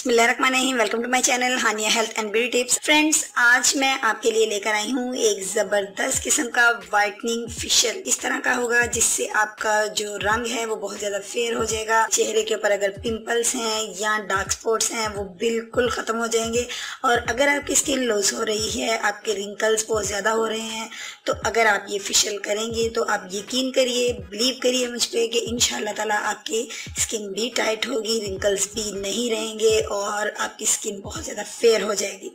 बिस्मिल्लाहिर्रहमानिर्रहीम। Welcome to my channel Hania health and beauty tips. Friends, आज मैं आपके लिए लेकर आई हूँ एक ज़बरदस्त किस्म का वाइटनिंग फेशियल। इस तरह का होगा जिससे आपका जो रंग है वो बहुत ज़्यादा फेयर हो जाएगा। चेहरे के ऊपर अगर पिंपल्स हैं या डार्क स्पॉट्स हैं वो बिल्कुल ख़त्म हो जाएंगे। और अगर आपकी स्किन लूज हो रही है, आपके रिंकल्स बहुत ज़्यादा हो रहे हैं, तो अगर आप ये फेशियल करेंगे तो आप यकीन करिए, बिलीव करिए मुझ पे कि इंशाल्लाह ताला आपकी स्किन भी टाइट होगी, रिंकल्स भी नहीं रहेंगे और आपकी स्किन बहुत ज़्यादा फेयर हो जाएगी।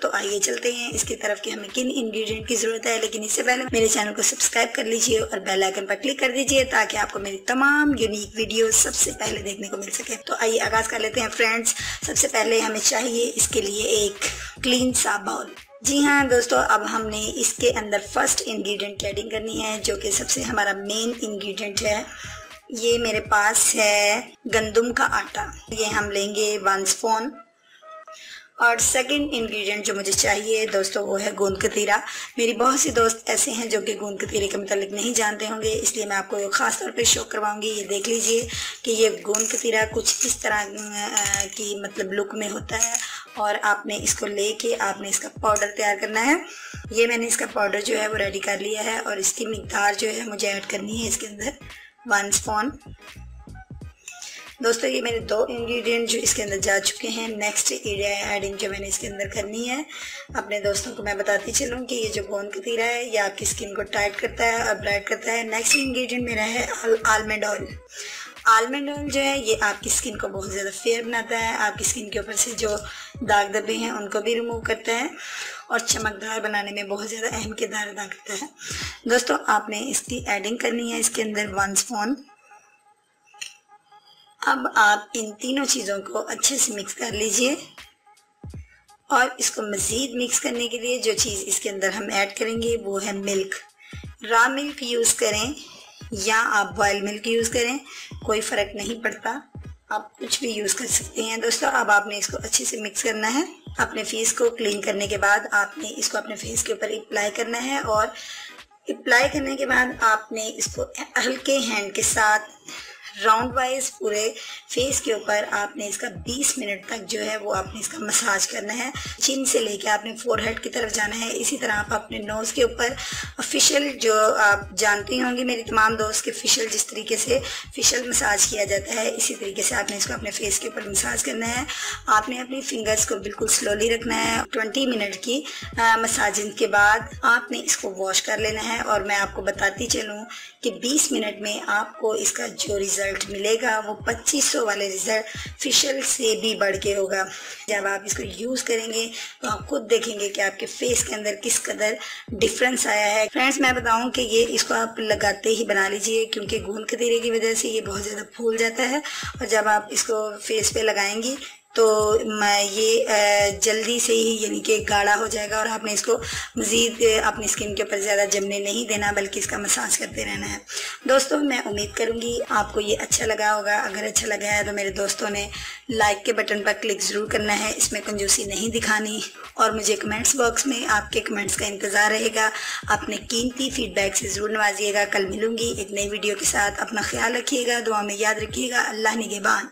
तो आइए चलते हैं इसकी तरफ कि हमें किन इंग्रेडिएंट की ज़रूरत है। लेकिन इससे पहले मेरे चैनल को सब्सक्राइब कर लीजिए और बेल आइकन पर क्लिक कर दीजिए ताकि आपको मेरी तमाम यूनिक वीडियो सबसे पहले देखने को मिल सके। तो आइए आगाज़ कर लेते हैं फ्रेंड्स। सबसे पहले हमें चाहिए इसके लिए एक क्लीन सा बाउल। जी हाँ दोस्तों, अब हमने इसके अंदर फर्स्ट इंग्रेडिएंट की एडिंग करनी है, जो कि सबसे हमारा मेन इंग्रेडिएंट है। ये मेरे पास है गंदम का आटा। ये हम लेंगे 1 स्पून। और सेकंड इंग्रेडिएंट जो मुझे चाहिए दोस्तों वो है गोंद कतीरा। मेरी बहुत सी दोस्त ऐसे हैं जो कि गोंद कतीरे के मतलब नहीं जानते होंगे, इसलिए मैं आपको ख़ास तौर पे शो करवाऊंगी। ये देख लीजिए कि ये गोंद कतीरा कुछ इस तरह की मतलब लुक में होता है और आपने इसको लेके आपने इसका पाउडर तैयार करना है। ये मैंने इसका पाउडर जो है वो रेडी कर लिया है और इसकी मिकदार जो है मुझे ऐड करनी है इसके अंदर 1 स्पून। दोस्तों, ये मेरे 2 इंग्रेडिएंट जो इसके अंदर जा चुके हैं। नेक्स्ट एडिंग जो मैंने इसके अंदर करनी है, अपने दोस्तों को मैं बताती चलूँ कि ये जो गोंद कतीरा है ये आपकी स्किन को टाइट करता है और ब्राइट करता है। नेक्स्ट इंग्रेडिएंट मेरा है आलमंड ऑयल। आलमंड ऑयल जो है ये आपकी स्किन को बहुत ज़्यादा फेयर बनाता है, आपकी स्किन के ऊपर से जो दाग धब्बे हैं उनको भी रिमूव करता है और चमकदार बनाने में बहुत ज़्यादा अहम किरदार अदा करता है। दोस्तों, आपने इसकी एडिंग करनी है इसके अंदर 1 स्पून। अब आप इन तीनों चीज़ों को अच्छे से मिक्स कर लीजिए और इसको मज़ीद मिक्स करने के लिए जो चीज़ इसके अंदर हम ऐड करेंगे वो है मिल्क। रॉ मिल्क यूज़ करें या आप बॉयल मिल्क यूज़ करें, कोई फ़र्क नहीं पड़ता, आप कुछ भी यूज़ कर सकते हैं। दोस्तों, अब आपने इसको अच्छे से मिक्स करना है। अपने फेस को क्लीन करने के बाद आपने इसको अपने फेस के ऊपर अप्लाई करना है और अप्लाई करने के बाद आपने इसको हल्के हैंड के साथ राउंड वाइज पूरे फेस के ऊपर आपने इसका 20 मिनट तक जो है वो आपने इसका मसाज करना है। चिन से लेके आपने फोरहेड की तरफ जाना है। इसी तरह आप अपने नोज़ के ऊपर फेशियल, जो आप जानती होंगी मेरी तमाम दोस्त के फेशियल जिस तरीके से फेशियल मसाज किया जाता है, इसी तरीके से आपने इसको अपने फेस के ऊपर मसाज करना है। आपने अपनी फिंगर्स को बिल्कुल स्लोली रखना है। 20 मिनट की मसाजिंग के बाद आपने इसको वॉश कर लेना है और मैं आपको बताती चलूँ कि 20 मिनट में आपको इसका जो रिज़ल्ट मिलेगा वो 2500 वाले रिज़ल्ट फेशियल से भी बढ़ के होगा। जब आप इसको यूज़ करेंगे तो आप खुद देखेंगे कि आपके फेस के अंदर किस कदर डिफरेंस आया है। फ्रेंड्स, मैं बताऊं कि ये इसको आप लगाते ही बना लीजिए, क्योंकि गोंद कतीरे की वजह से ये बहुत ज़्यादा फूल जाता है और जब आप इसको फेस पे लगाएंगी तो ये जल्दी से ही यानी कि गाढ़ा हो जाएगा और आपने इसको मज़ीद अपनी स्किन के ऊपर ज़्यादा जमने नहीं देना, बल्कि इसका मसाज करते रहना है। दोस्तों, मैं उम्मीद करूँगी आपको ये अच्छा लगा होगा। अगर अच्छा लगा है तो मेरे दोस्तों ने लाइक के बटन पर क्लिक ज़रूर करना है, इसमें कंजूसी नहीं दिखानी और मुझे कमेंट्स बॉक्स में आपके कमेंट्स का इंतज़ार रहेगा। अपने कीमती फीडबैक से ज़रूर नवाजिएगा। कल मिलूँगी एक नई वीडियो के साथ। अपना ख्याल रखिएगा, दुआ में याद रखिएगा। अल्लाह निगहबान।